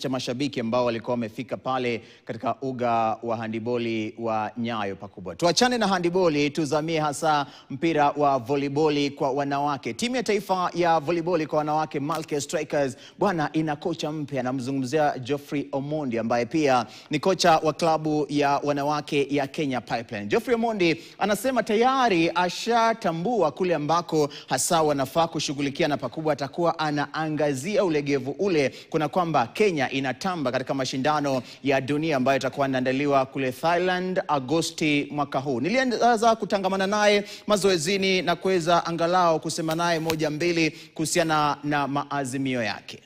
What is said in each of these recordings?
cha mashabiki ambao walikuwa wamefika pale katika uga wa handiboli wa Nyayo pakubwa. Tuachane na handiboli, tuzamie hasa mpira wa volleyball kwa wanawake. Timu ya taifa ya volleyball kwa wanawake Malkia Strikers bwana ina kocha mpya, namzungumzia Geoffrey Omondi ambaye pia ni kocha wa klabu ya wanawake ya Kenya Pipeline. Geoffrey Omondi anasema tayari ashatambua kule ambako hasa wanafaa kushughulikia na pakubwa atakuwa anaangazia ulegevu ule kuna kwamba Kenya inatamba katika mashindano ya dunia ambayo itakuwa inaandaliwa kule Thailand Agosti mwaka huu. Nilianza kutangamana naye mazoezini na kuweza angalau kusema naye moja mbili kuhusiana na maazimio yake.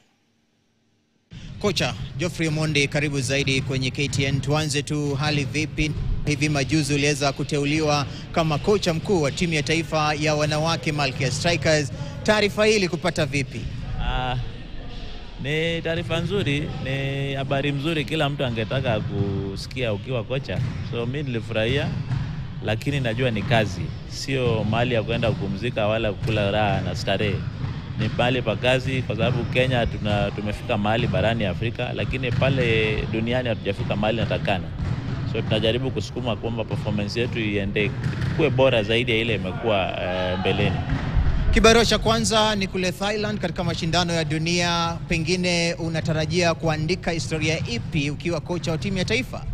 Kocha Geoffrey Omondi, karibu zaidi kwenye KTN. Tuanze tu, hali vipi? Hivi majuzi uliweza kuteuliwa kama kocha mkuu wa timu ya taifa ya wanawake Malkia Strikers. Taarifa hili kupata vipi? Ni taarifa nzuri, ni habari mzuri, kila mtu angetaka kusikia ukiwa kocha. So mimi nilifurahia, lakini najua ni kazi, sio mahali ya kwenda kupumzika wala kula raha na starehe. Ni mahali pa kazi, kwa sababu Kenya tumefika mahali barani Afrika, lakini pale duniani hatujafika mahali natakana. So tunajaribu kusukuma kwamba performance yetu iende kuwe bora zaidi ya ile imekuwa mbeleni. Kibarua cha kwanza ni kule Thailand katika mashindano ya dunia. Pengine unatarajia kuandika historia ipi ukiwa kocha wa timu ya taifa?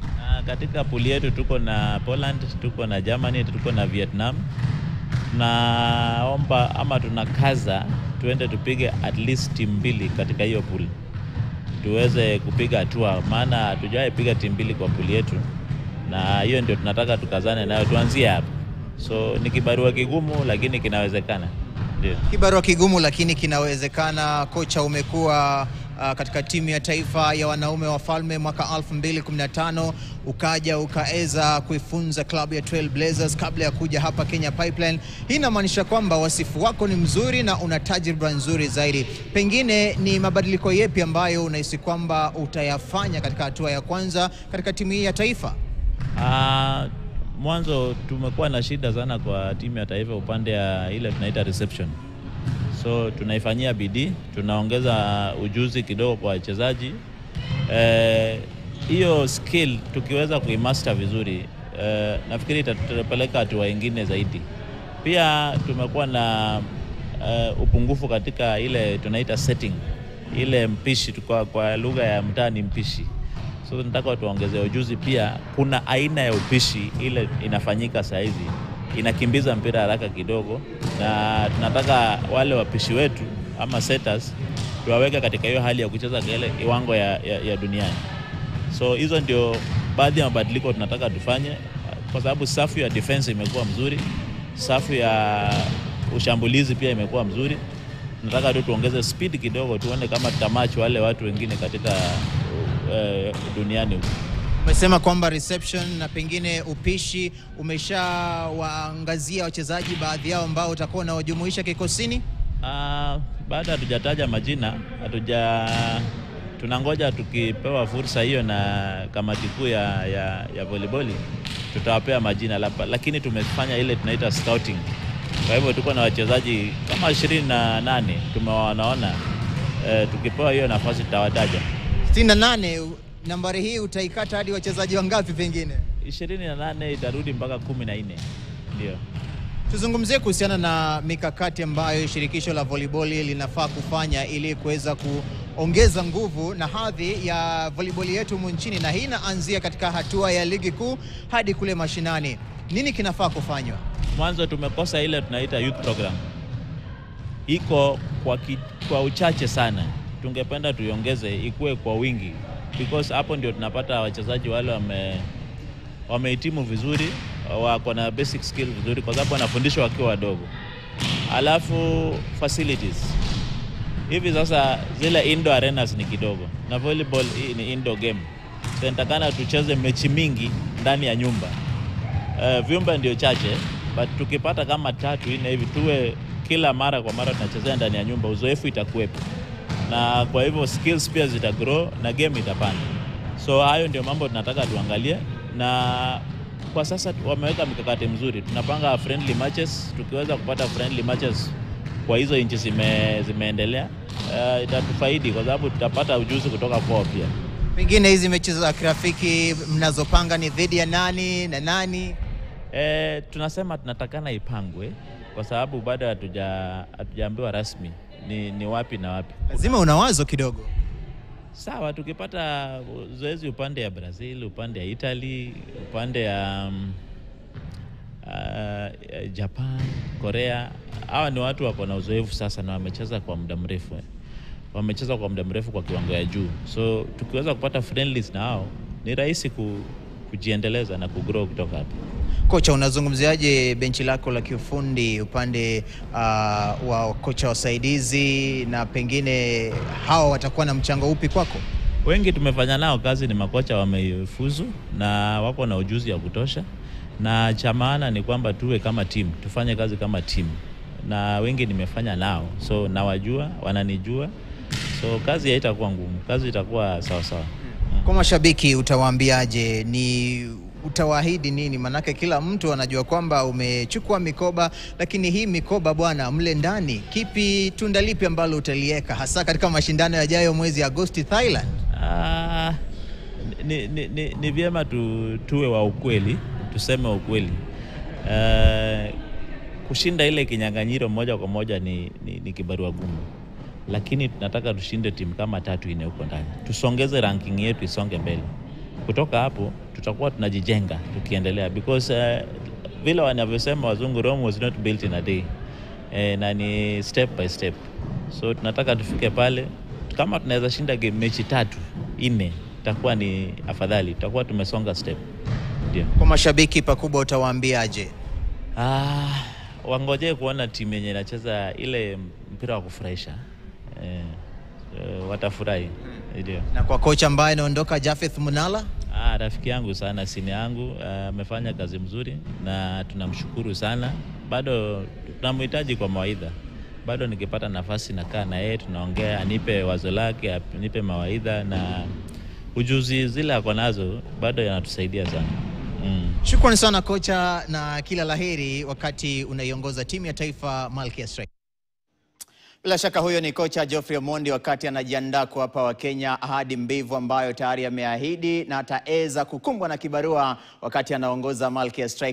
Katika puli yetu tuko na Poland, tuko na Germany, tuko na Vietnam. Naomba ama tunakaza tuende tupige at least timu mbili katika hiyo pool, tuweze kupiga hatua, maana hatujawahi piga timu mbili kwa puli yetu, na hiyo ndio tunataka tukazane nayo, tuanzie hapo. So ni kibarua kigumu lakini kinawezekana. Ndio. Kibarua kigumu lakini kinawezekana. Kocha, umekuwa katika timu ya taifa ya wanaume wafalme mwaka 2015, ukaja ukaeza kuifunza klabu ya Trail Blazers kabla ya kuja hapa Kenya Pipeline. Hii inamaanisha kwamba wasifu wako ni mzuri na una tajriba nzuri zaidi. Pengine ni mabadiliko yepi ambayo unahisi kwamba utayafanya katika hatua ya kwanza katika timu hii ya taifa? Mwanzo tumekuwa na shida sana kwa timu ya taifa upande ya ile tunaita reception. So tunaifanyia bidii, tunaongeza ujuzi kidogo kwa wachezaji. Hiyo skill tukiweza kuimaster vizuri, nafikiri itatupeleka hatua nyingine zaidi. Pia tumekuwa na upungufu katika ile tunaita setting, ile mpishi, kwa lugha ya mtaani mpishi. So tunataka tuongeze ujuzi pia. Kuna aina ya upishi ile inafanyika saa hizi, inakimbiza mpira haraka kidogo, na tunataka wale wapishi wetu ama setters tuwaweke katika hiyo hali ya kucheza ile kiwango ya duniani. So hizo ndio baadhi ya mabadiliko tunataka tufanye, kwa sababu safu ya defense imekuwa mzuri, safu ya ushambulizi pia imekuwa mzuri. Tunataka tu tuongeze speed kidogo, tuone kama tutamachi wale watu wengine katika duniani. Umesema kwamba reception na pengine upishi umeshawaangazia wachezaji baadhi yao ambao utakuwa na wajumuisha kikosini? Baada hatujataja majina, tunangoja tukipewa fursa hiyo na kamati kuu ya volleyball tutawapea majina, lakini tumefanya ile tunaita scouting. Kwa hivyo tuko na wachezaji kama 28 tumewaona. Tukipewa hiyo nafasi tutawataja 68. Nambari hii utaikata hadi wachezaji wangapi pengine? 28 itarudi mpaka 14. Ndio. Tuzungumzie kuhusiana na mikakati ambayo shirikisho la volleyball linafaa kufanya ili kuweza kuongeza nguvu na hadhi ya volleyball yetu humu nchini, na hii inaanzia katika hatua ya ligi kuu hadi kule mashinani. Nini kinafaa kufanywa? Mwanzo tumekosa ile tunaita youth program. Iko kwa uchache sana. Tungependa tuiongeze ikue kwa wingi, because hapo ndio tunapata wachezaji wale wamehitimu vizuri, wako na basic skill vizuri, kwa sababu wanafundishwa wakiwa wadogo. Alafu facilities. Hivi sasa zile indoor arenas ni kidogo, na volleyball ni indoor game. Tunatakana tucheze mechi mingi ndani ya nyumba. Vyumba ndio chache, but tukipata kama 3 4 hivi tuwe kila mara kwa mara tunachezea ndani ya nyumba, uzoefu itakuwepo. Na kwa hivyo skills pia zitagrow na game itapanda. So hayo ndio mambo tunataka tuangalie, na kwa sasa wameweka mikakati mzuri. Tunapanga friendly matches, tukiweza kupata friendly matches kwa hizo nchi zimeendelea, itatufaidi kwa sababu tutapata ujuzi kutoka kwao pia. Pengine hizi mechi za kirafiki mnazopanga ni dhidi ya nani na nani? Tunasema tunatakana ipangwe kwa sababu bado hatujaambiwa rasmi ni wapi na wapi. Lazima una wazo kidogo. Sawa, tukipata zoezi upande ya Brazil, upande ya Italy, upande ya Japan, Korea, hawa ni watu wako na uzoefu sasa na wamecheza kwa muda mrefu. Wamecheza kwa muda mrefu kwa kiwango ya juu. So tukiweza kupata friendlies na hao, ni rahisi kujiendeleza na kugrow kutoka hapo. Kocha, unazungumziaje benchi lako la kiufundi upande wa kocha wasaidizi, na pengine hao watakuwa na mchango upi kwako? Wengi tumefanya nao kazi ni makocha wamefuzu na wako na ujuzi ya kutosha, na cha maana ni kwamba tuwe kama team, tufanye kazi kama team, na wengi nimefanya nao, so nawajua, wananijua, so kazi haitakuwa ngumu, kazi itakuwa sawa sawa. Kwa mashabiki utawaambiaje, utawaahidi nini? Manake kila mtu anajua kwamba umechukua mikoba, lakini hii mikoba bwana, mle ndani kipi, tunda lipi ambalo utalieka hasa katika mashindano yajayo mwezi Agosti Thailand? Ni vyema tuwe wa ukweli, tuseme ukweli. Kushinda ile kinyang'anyiro moja kwa moja ni kibarua gumu, lakini tunataka tushinde timu kama 3-4 huko ndani, tusongeze ranking yetu isonge mbele. Kutoka hapo tutakuwa tunajijenga tukiendelea, because vile wanavyosema wazungu, Rome was not built in a day, na ni step by step. So tunataka tufike pale, kama tunaweza shinda mechi 3-4 itakuwa ni afadhali, tutakuwa tumesonga step. Ndio. Kwa mashabiki pakubwa utawaambiaje? Wangoje kuona timu yenye inacheza ile mpira wa kufurahisha. Watafurahi. Ndio. Na kwa kocha ambaye anaondoka, Japheth Munala? Rafiki yangu sana, sini yangu, amefanya kazi mzuri na tunamshukuru sana. Bado tunamhitaji kwa mawaidha. Bado nikipata nafasi nakaa na yeye, tunaongea, anipe wazo lake, anipe mawaidha, na ujuzi zile ako nazo bado yanatusaidia sana. Shukrani sana kocha, na kila laheri wakati unaiongoza timu ya taifa Malkia Strikers. Bila shaka huyo ni kocha Geoffrey Omondi wakati anajiandaa kuwapa Wakenya ahadi mbivu ambayo tayari ameahidi na ataweza kukumbwa na kibarua wakati anaongoza Malkia Strikers.